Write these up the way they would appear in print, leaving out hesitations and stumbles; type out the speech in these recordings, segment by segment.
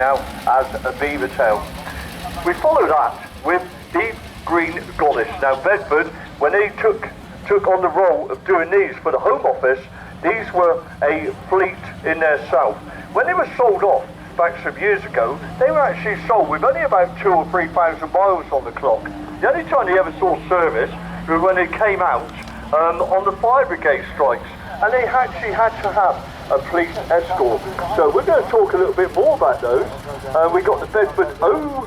now as a beaver tail. We follow that with Deep Green Goddess. Now Bedford, when they took on the role of doing these for the Home Office, these were a fleet in their south. When they were sold off back some years ago, they were actually sold with only about 2,000 or 3,000 miles on the clock. The only time they ever saw service was when they came out on the fire brigade strikes, and they actually had to have a police escort. So we're going to talk a little bit more about those. We got the Bedford OW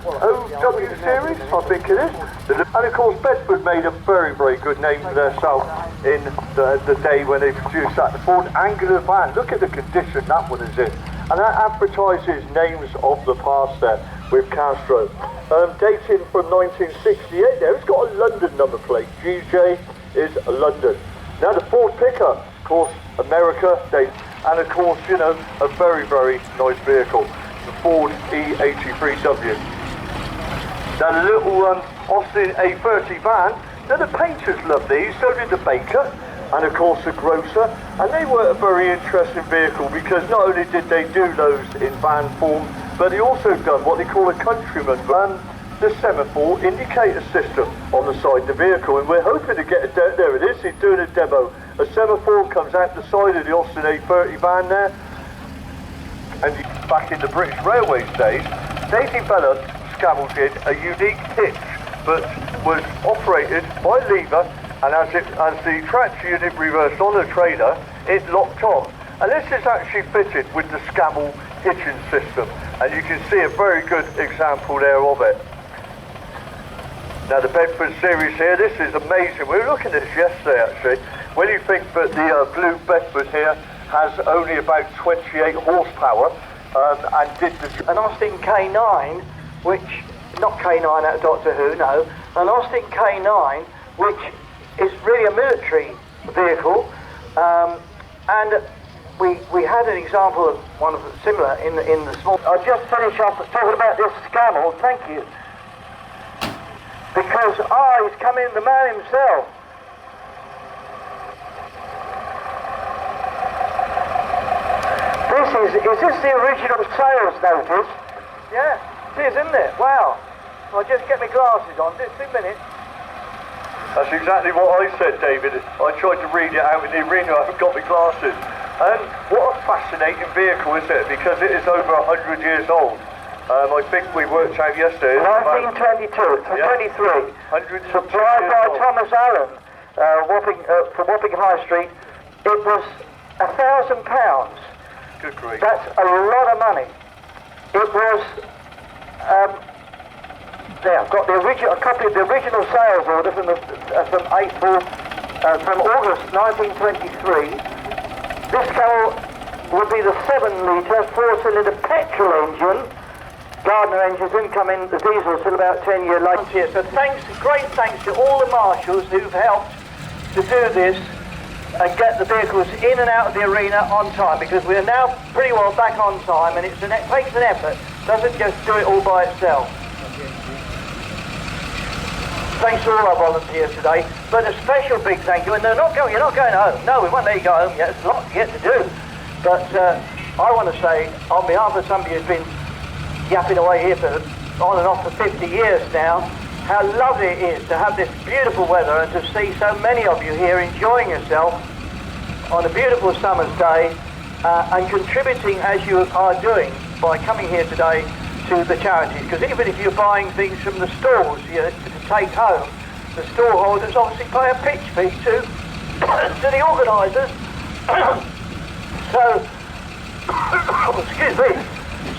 series, I think it is. And of course Bedford made a very, very good name for themselves in the day when they produced that. The Ford Angular van, look at the condition that one is in. And that advertises names of the past there with Castro. Dating from 1968 there, it's got a London number plate. GJ is London. Now the Ford pickup, of course, America, and of course, you know, a very, very nice vehicle, the Ford E83W. Now the little Austin A30 van, now the painters love these, so did the baker, and of course the grocer, and they were a very interesting vehicle because not only did they do those in van form, but they also done what they call a countryman van, the semaphore indicator system on the side of the vehicle, and we're hoping to get there it is, he's doing a demo. A semaphore comes out the side of the Austin A30 van there, and back in the British Railways days, they developed, Scammell did, a unique hitch, but was operated by lever, and as the traction unit reversed on the trailer, it locked on. And this is actually fitted with the Scammell hitching system, and you can see a very good example there of it. Now the Bedford series here, this is amazing. We were looking at this yesterday actually. When you think that the blue Bedford here has only about 28 horsepower and did an Austin K9, which, not K9 out of Doctor Who, no, an Austin K9, which is really a military vehicle, and we had an example of one of the similar in the small. I'll just finish off talking about this Scammell, thank you. Because he's come in, the man himself. Is this the original sales notice? Yeah, it is, isn't it? Wow. I'll just get my glasses on, just 2 minutes. That's exactly what I said, David. I tried to read it out in the arena, I haven't got my glasses. And what a fascinating vehicle, is it? Because it is over 100 years old. I think we worked out yesterday. 1922, 23. Supplied by Thomas Allen, from Wapping High Street. It was £1,000. Good grief. That's a lot of money. It was, there, I've got a copy of the original sales order from August 1923. This car would be the 7-litre 4-cylinder petrol engine. Gardner engines didn't come in the diesel till about 10 years later. So great thanks to all the marshals who've helped to do this and get the vehicles in and out of the arena on time, because we're now pretty well back on time, and it takes an effort, doesn't just do it all by itself. Thanks to all our volunteers today, but a special big thank you, and you're not going home. No, we won't let you go home yet, there's a lot yet to do. But I want to say, on behalf of somebody who's been yapping away here on and off for 50 years now, how lovely it is to have this beautiful weather and to see so many of you here enjoying yourself on a beautiful summer's day and contributing as you are doing by coming here today to the charities. Because even if you're buying things from the stores to take home, the store holders obviously pay a pitch fee to the organisers. So, excuse me.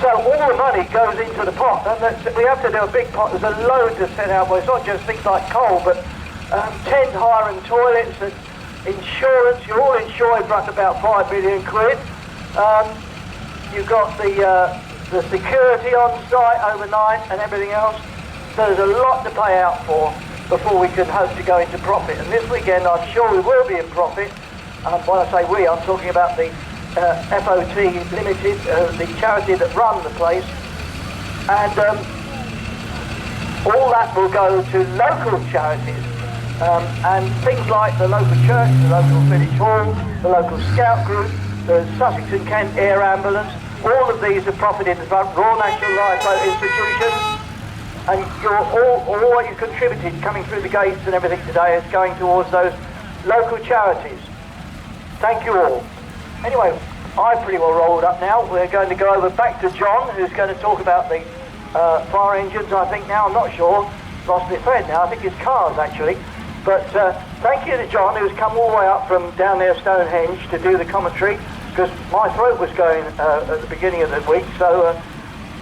So all the money goes into the pot, and we have to do a big pot. There's a load to set out, but it's not just things like coal, but tent hire and toilets and insurance. You're all insured for about 5 million quid. You've got the security on site overnight and everything else. So there's a lot to pay out for before we can hope to go into profit. And this weekend I'm sure we will be in profit. When I say we, I'm talking about the FOT Limited, the charity that run the place, and all that will go to local charities and things like the local church, the local village hall, the local scout group, the Sussex and Kent Air Ambulance, all of these are profited from Royal National Lifeboat Institution, and all what you contributed coming through the gates and everything today is going towards those local charities. Thank you all. Anyway, I'm pretty well rolled up now. We're going to go over back to John, who's going to talk about the fire engines, I think now. I'm not sure. Lost my thread now. I think it's cars, actually. But thank you to John, who's come all the way up from down there, Stonehenge, to do the commentary, because my throat was going at the beginning of the week, so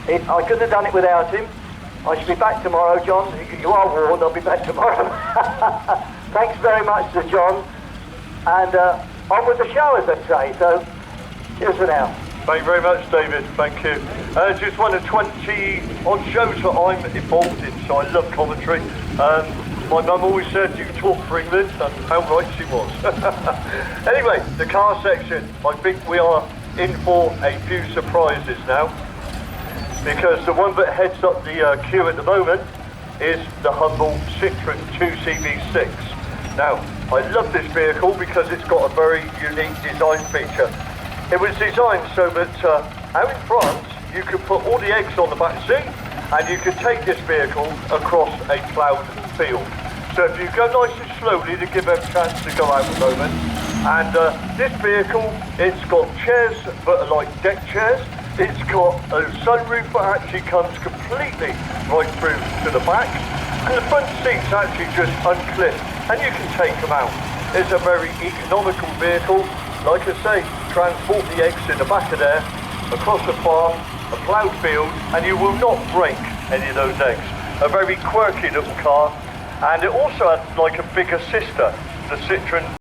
I couldn't have done it without him. I shall be back tomorrow, John. You are warned, I'll be back tomorrow. Thanks very much to John. And on with the show, as they say. So, cheers for now. Thank you very much, David. Thank you. Just one of 20 odd shows that I'm involved in, so I love commentary. My mum always said you talk for England, and how right she was. Anyway, the car section. I think we are in for a few surprises now, because the one that heads up the queue at the moment is the humble Citroen 2CV6. Now, I love this vehicle because it's got a very unique design feature. It was designed so that out in front you could put all the eggs on the back seat, and you could take this vehicle across a ploughed field. So if you go nice and slowly to give them a chance to go out a moment. And this vehicle, it's got chairs that are like deck chairs. It's got a sunroof that actually comes completely right through to the back. And the front seats actually just unclip, and you can take them out. It's a very economical vehicle. Like I say, transport the eggs in the back of there, across the farm, a ploughed field, and you will not break any of those eggs. A very quirky little car, and it also had like a bigger sister, the Citroen